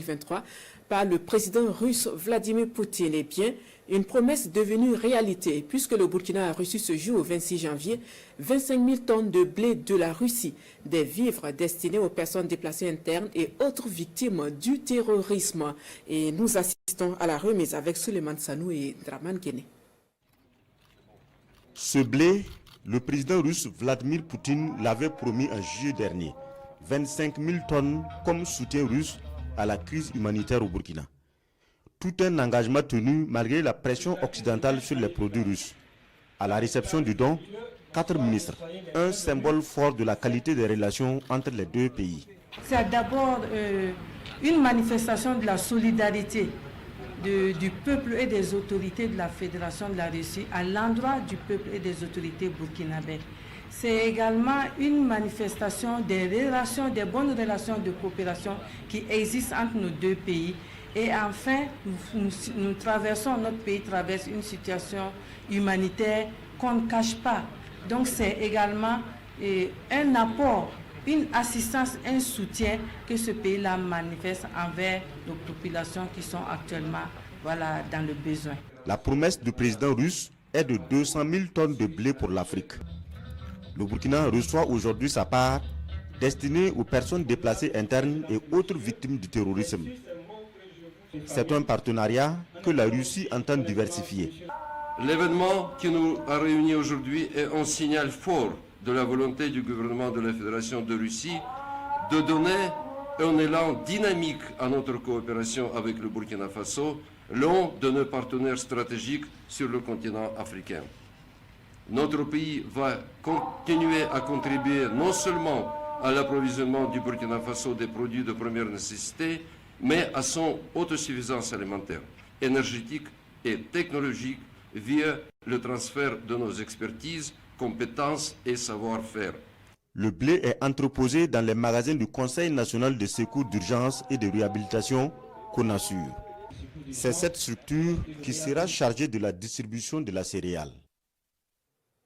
2023 par le président russe Vladimir Poutine est bien une promesse devenue réalité puisque le Burkina a reçu ce jour, au 26 janvier, 25 000 tonnes de blé de la Russie, des vivres destinés aux personnes déplacées internes et autres victimes du terrorisme. Et nous assistons à la remise avec Suleiman Sanou et Draman Kene. Ce blé, le président russe Vladimir Poutine l'avait promis en juillet dernier. 25 000 tonnes comme soutien russe à la crise humanitaire au Burkina. Tout un engagement tenu malgré la pression occidentale sur les produits russes. À la réception du don, 4 ministres, un symbole fort de la qualité des relations entre les deux pays. C'est d'abord une manifestation de la solidarité du peuple et des autorités de la Fédération de la Russie à l'endroit du peuple et des autorités burkinabées. C'est également une manifestation des relations, des bonnes relations de coopération qui existent entre nos deux pays. Et enfin, notre pays traverse une situation humanitaire qu'on ne cache pas. Donc c'est également un apport, une assistance, un soutien que ce pays-là manifeste envers nos populations qui sont actuellement dans le besoin. La promesse du président russe est de 200 000 tonnes de blé pour l'Afrique. Le Burkina reçoit aujourd'hui sa part destinée aux personnes déplacées internes et autres victimes du terrorisme. C'est un partenariat que la Russie entend diversifier. L'événement qui nous a réunis aujourd'hui est un signal fort de la volonté du gouvernement de la Fédération de Russie de donner un élan dynamique à notre coopération avec le Burkina Faso, l'un de nos partenaires stratégiques sur le continent africain. Notre pays va continuer à contribuer non seulement à l'approvisionnement du Burkina Faso des produits de première nécessité, mais à son autosuffisance alimentaire, énergétique et technologique via le transfert de nos expertises, compétences et savoir-faire. Le blé est entreposé dans les magasins du Conseil national de secours d'urgence et de réhabilitation, CONASUR. C'est cette structure qui sera chargée de la distribution de la céréale.